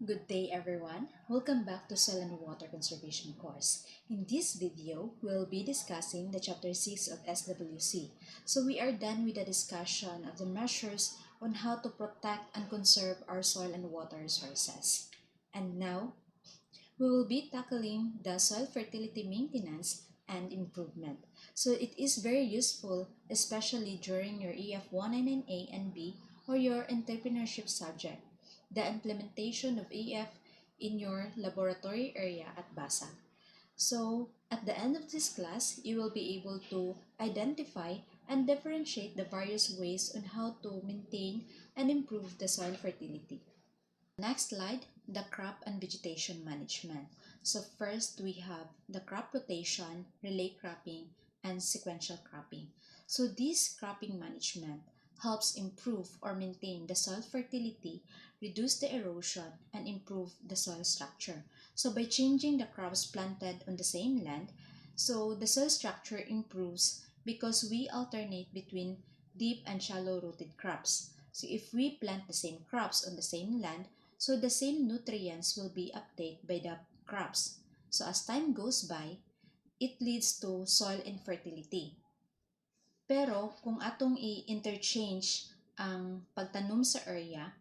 Good day everyone. Welcome back to Soil and Water Conservation course. In this video, we'll be discussing the chapter 6 of SWC. So we are done with the discussion of the measures on how to protect and conserve our soil and water resources. And now, we will be tackling the soil fertility maintenance and improvement. So it is very useful, especially during your EF 199A and B or your entrepreneurship subject, the implementation of EF in your laboratory area at BASA. So at the end of this class, you will be able to identify and differentiate the various ways on how to maintain and improve the soil fertility. Next slide, the crop and vegetation management. So first we have the crop rotation, relay cropping, and sequential cropping. So this cropping management helps improve or maintain the soil fertility, reduce the erosion, and improve the soil structure. So by changing the crops planted on the same land, so the soil structure improves because we alternate between deep and shallow rooted crops. So if we plant the same crops on the same land, so the same nutrients will be uptaken by the crops. So as time goes by, it leads to soil infertility. Pero kung atong i-interchange ang pagtanom sa area,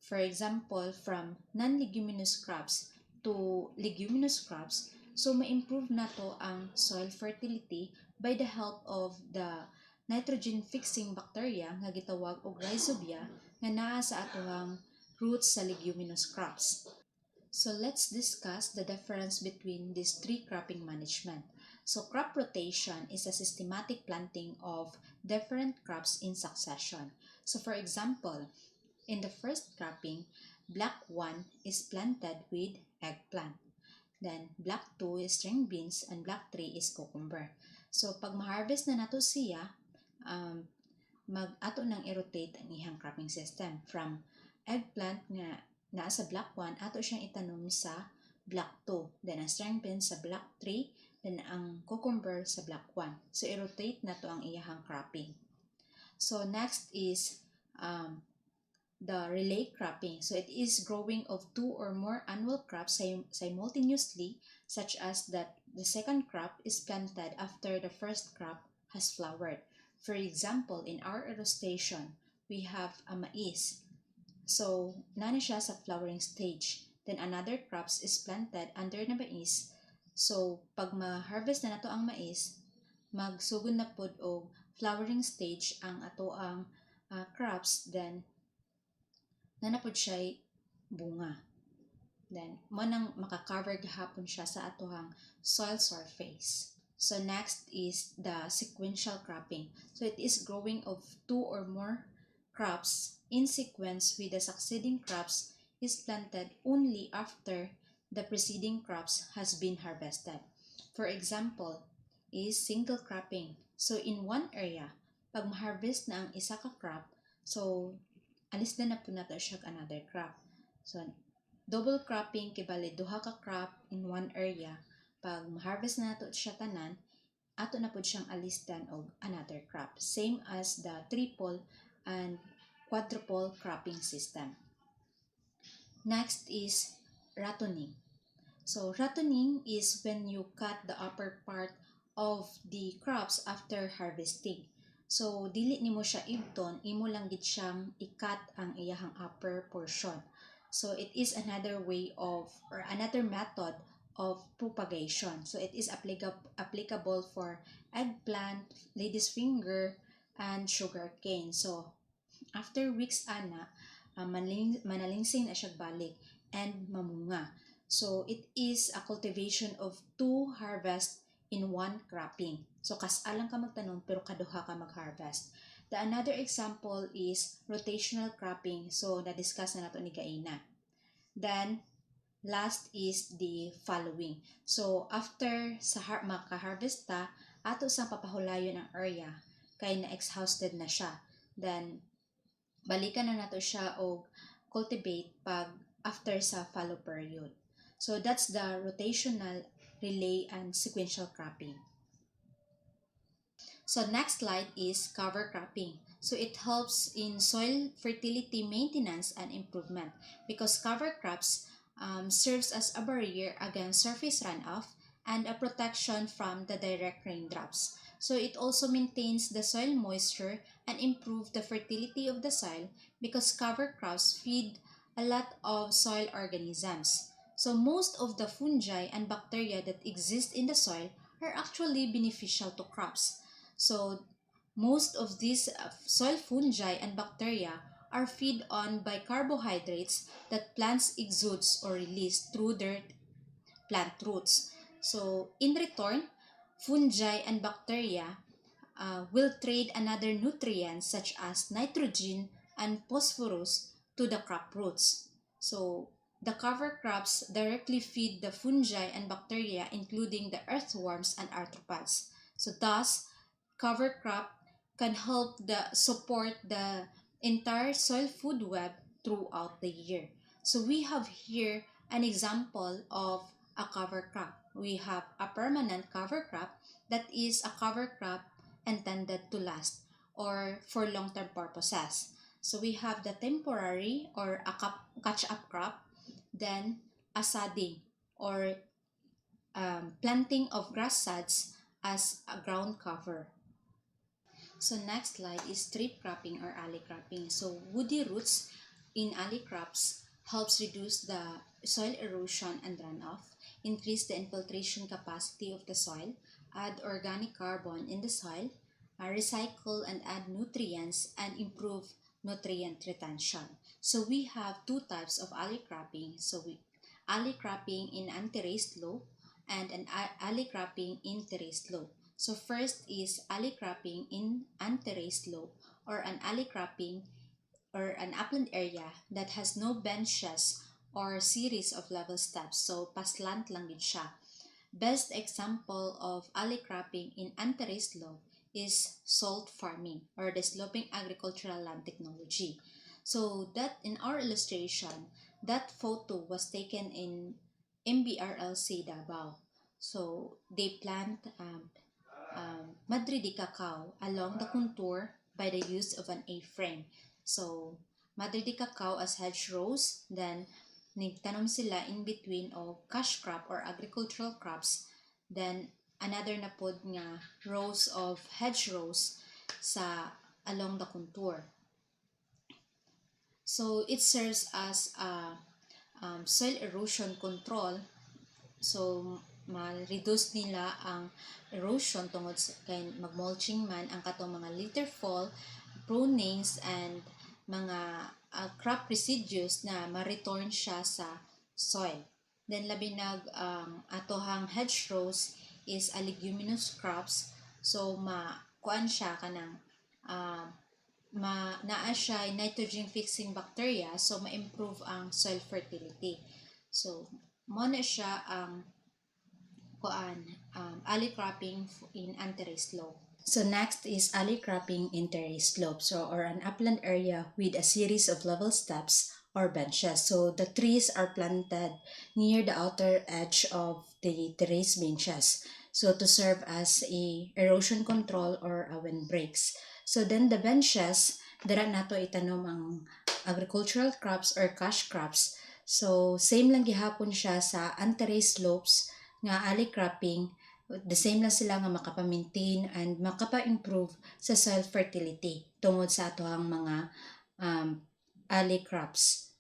for example, from non-leguminous crops to leguminous crops, so ma-improve na to ang soil fertility by the help of the nitrogen-fixing bacteria nga gitawag og rhizobia nga naa sa atohang roots sa leguminous crops. So let's discuss the difference between these three cropping management. So crop rotation is a systematic planting of different crops in succession. So for example, in the first cropping, black 1 is planted with eggplant. Then black 2 is string beans and black 3 is cucumber. So pag ma-harvest na nato siya, mag-ato nang i-rotate ang ihang cropping system from eggplant nga naa sa black 1, ato siyang itanom sa black 2. Then ang string beans sa black 3, then ang cucumber sa black 1. So i-rotate na to ang iyahang cropping. So next is the relay cropping. So it is growing of 2 or more annual crops simultaneously, such as that the second crop is planted after the first crop has flowered. For example, in our illustration, we have a mais. So, nana siya sa flowering stage. Then another crops is planted under the mais. So, pag ma-harvest na nato ang mais, magsugod na pod og flowering stage ang ato ang crops, then nanapod siya bunga. Then, mo nang makakover gahapon siya sa atohang soil surface. So, next is the sequential cropping. So, it is growing of 2 or more crops in sequence with the succeeding crops is planted only after the preceding crops has been harvested. For example, is single cropping. So, in one area, pag ma-harvest na ang isa ka crop, so, alis na po nato siya another crop. So, double cropping, kibali, duha ka crop in one area. Pag ma-harvest na nato siya tanan, ato na po siyang alistan og another crop. Same as the triple and quadruple cropping system. Next is rattoning. So rattoning is when you cut the upper part of the crops after harvesting. So dili nimo siya ibton, imo lang gid siyang i-cut ang iyahang upper portion. So it is another way of or another method of propagation. So it is applicable for eggplant, lady's finger, and sugar cane. So after weeks ana, manalingsing na siya balik and mamunga. So it is a cultivation of 2 harvest in one cropping. So kas-alang ka magtanom pero kaduha ka mag-harvest. The another example is rotational cropping. So na-discuss na nato ni Gaina. Then last is the following. So after sa maka-harvest ta, ato sang papahulayon ang area kay na-exhausted na siya. Then balikan na nato siya og cultivate pag after sa fallow period. So that's the rotational, relay, and sequential cropping. So next slide is cover cropping. So it helps in soil fertility maintenance and improvement because cover crops serves as a barrier against surface runoff and a protection from the direct raindrops. So it also maintains the soil moisture and improve the fertility of the soil because cover crops feed a lot of soil organisms. So most of the fungi and bacteria that exist in the soil are actually beneficial to crops. So most of these soil fungi and bacteria are fed on by carbohydrates that plants exudes or release through their plant roots. So in return, fungi and bacteria will trade another nutrients such as nitrogen and phosphorus to the crop roots. So the cover crops directly feed the fungi and bacteria including the earthworms and arthropods. So thus, cover crop can help the support the entire soil food web throughout the year. So we have here an example of a cover crop. We have a permanent cover crop that is a cover crop intended to last or for long-term purposes. So we have the temporary or a catch-up crop, then a sodding or planting of grass sods as a ground cover. So next slide is strip cropping or alley cropping. So woody roots in alley crops helps reduce the soil erosion and runoff, increase the infiltration capacity of the soil, add organic carbon in the soil, recycle and add nutrients, and improve nutrient retention. So we have two types of alley cropping. Alley cropping in anti-raised slope and an alley cropping in terraced slope. So first is alley cropping in anti-raised slope or an alley cropping or an upland area that has no benches or series of level steps. So paslant lang gid siya. Best example of alley cropping in anti-raised slope is salt farming or the sloping agricultural land technology. So that in our illustration, that photo was taken in MBRLC Davao. So they plant Madrid de cacao along the contour by the use of an A-frame. So Madrid de cacao as hedgerows, then nagtanom sila in between of cash crop or agricultural crops, then another na pod nga rows of hedgerows sa along the contour. So it serves as a soil erosion control. So ma-reduce nila ang erosion tungod sa kay mag-mulching man ang katong mga litter fall, prunings and mga crop residues na ma-return siya sa soil. Then labi nag atohang hedgerows is a leguminous crops. So kuan siya kanang naa siya nitrogen fixing bacteria, so ma-improve ang soil fertility. So mo na siya ang alley cropping in anti-raised slope. So next is alley cropping in terraced slope, or an upland area with a series of level steps or benches. So the trees are planted near the outer edge of the terrace benches, so to serve as a erosion control or a wind breaks. So then the benches, dara nato itanom ang agricultural crops or cash crops. So same lang gihapon siya sa anti-raised slopes nga alley cropping. The same lang sila nga makapa-maintain and makapa-improve sa soil fertility tungod sa atohang mga alley crops.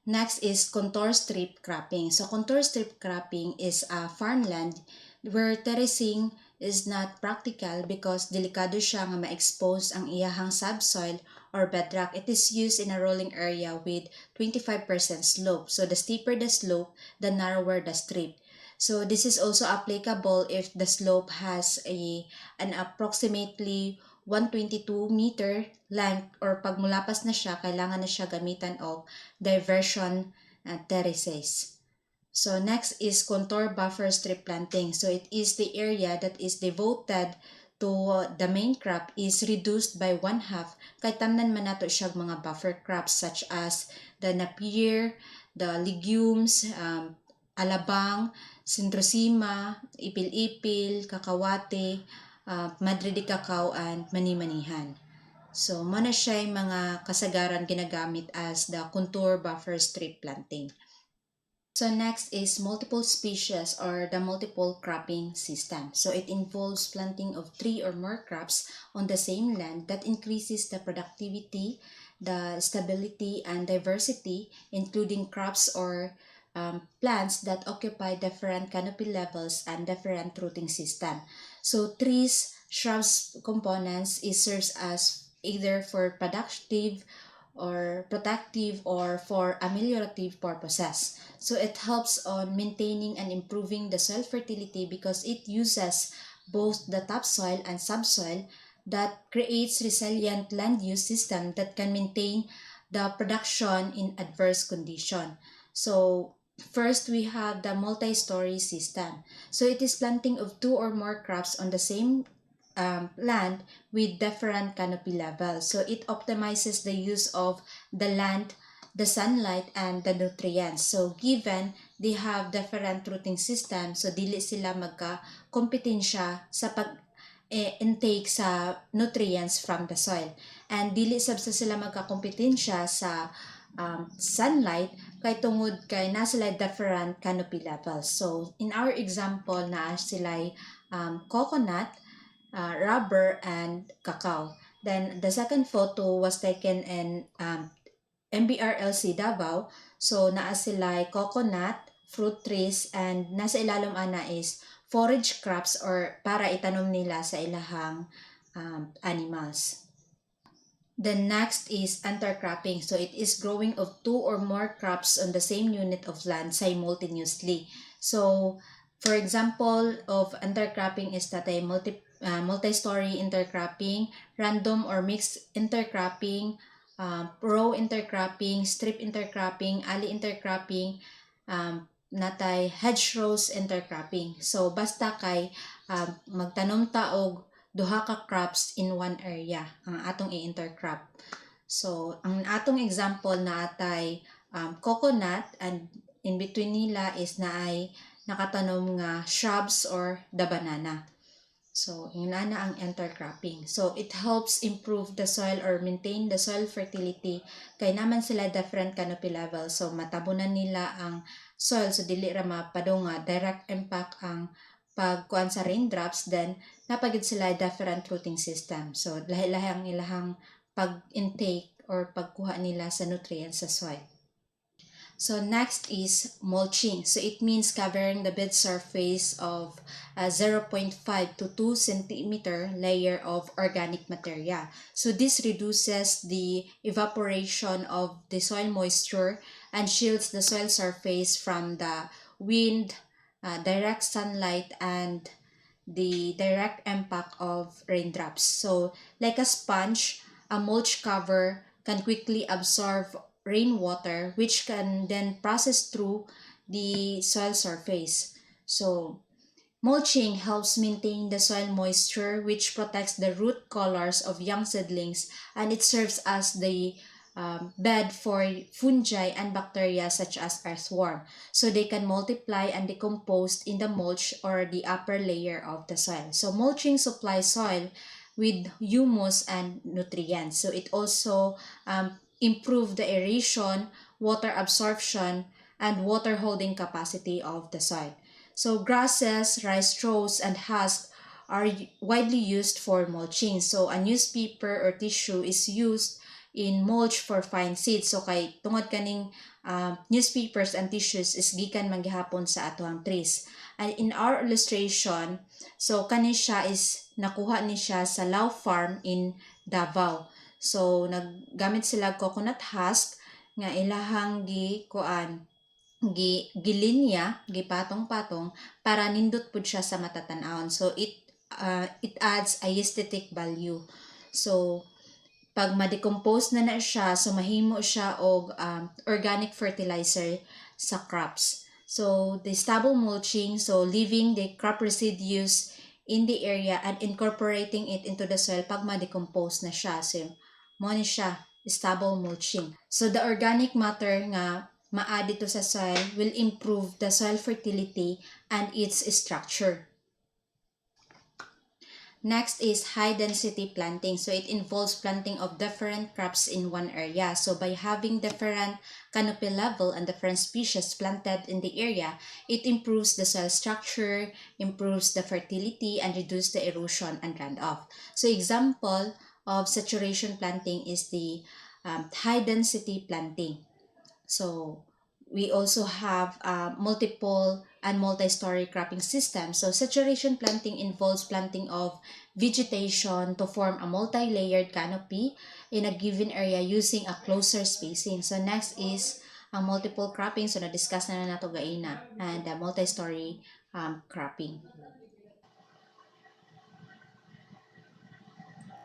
Next is contour strip cropping. So contour strip cropping is a farmland where terracing is not practical because delikado siya nga ma-expose ang iyahang subsoil or bedrock. It is used in a rolling area with 25% slope. So the steeper the slope, the narrower the strip. So this is also applicable if the slope has an approximately 122 meter length or pag mulapas na siya, kailangan na siya gamitan of diversion terraces. So next is contour buffer strip planting. So it is the area that is devoted to the main crop is reduced by 1/2 kay tamnan man nato siya mga buffer crops such as the napier, the legumes, alabang, centrosema, ipil-ipil, kakawate, Madrid de cacao, and mani-manihan. So, mo na siya yung mga kasagaran ginagamit as the contour buffer strip planting. So next is multiple species or the multiple cropping system. So it involves planting of 3 or more crops on the same land that increases the productivity, the stability, and diversity, including crops or plants that occupy different canopy levels and different rooting system. So trees, shrubs, components is serves as either for productive or protective or for ameliorative purposes. So it helps on maintaining and improving the soil fertility because it uses both the topsoil and subsoil that creates resilient land use system that can maintain the production in adverse condition. So first we have the multi-story system. So it is planting of 2 or more crops on the same land with different canopy levels. So it optimizes the use of the land, the sunlight, and the nutrients. So given they have different rooting systems, so dili sila magka-kompetensya sa intake sa nutrients from the soil. And dili sab sila magka-kompetensya sa sunlight kay tungod kay na sila different canopy levels. So in our example na sila coconut, rubber, and cacao. Then the second photo was taken in MBRLC Davao. So naa sila coconut, fruit trees, and nasa ilalom ana is forage crops or para itanom nila sa ilahang animals. The next is undercropping. So it is growing of 2 or more crops on the same unit of land simultaneously. So for example of undercropping is that a multi-story intercropping, random or mixed intercropping, row intercropping, strip intercropping, alley intercropping, natay hedgerows intercropping. So basta kay magtanom ta og duha ka crops in one area ang atong i-intercrop. So ang atong example na atay coconut, and in between nila is naay nakatanom nga shrubs or the banana. So, yun na ang intercropping. So, it helps improve the soil or maintain the soil fertility kay naman sila different canopy level. So, matabunan nila ang soil so dili ra mapadunga direct impact ang pagkuan sa raindrops, then napagid sila different rooting system. So, lahi-lahi ang ilahang pag-intake or pagkuha nila sa nutrients sa soil. So next is mulching. So it means covering the bed surface of a 0.5 to 2 centimeter layer of organic material. So this reduces the evaporation of the soil moisture and shields the soil surface from the wind, direct sunlight, and the direct impact of raindrops. So like a sponge, a mulch cover can quickly absorb rainwater, which can then process through the soil surface. So mulching helps maintain the soil moisture, which protects the root collars of young seedlings, and it serves as the bed for fungi and bacteria such as earthworm. So they can multiply and decompose in the mulch or the upper layer of the soil. So mulching supplies soil with humus and nutrients. So it also improve the aeration, water absorption, and water holding capacity of the soil. So grasses, rice straws, and husks are widely used for mulching. So a newspaper or tissue is used in mulch for fine seeds. So kay tungod kaning newspapers and tissues is gikan maghapon sa atoang trees. And in our illustration, so kani siya is nakuha ni siya sa Law Farm in Davao. So naggamit sila coconut husk nga ilahang gilinya, gipatong-patong para nindot pud siya sa matatan-awon. So it adds aesthetic value. So pag ma-decompose na siya, so mahimo siya og organic fertilizer sa crops. So the stubble mulching, so leaving the crop residues in the area and incorporating it into the soil pag ma-decompose na siya. So mo ni siya stubble mulching. So the organic matter nga maa dito sa soil will improve the soil fertility and its structure. Next is high density planting. So it involves planting of different crops in one area. So by having different canopy level and different species planted in the area, it improves the soil structure, improves the fertility, and reduce the erosion and runoff. So example of saturation planting is the high density planting. So we also have multiple and multi-story cropping systems. So saturation planting involves planting of vegetation to form a multi-layered canopy in a given area using a closer spacing. So next is multiple cropping. So na-discuss na nato gaina and multi-story cropping.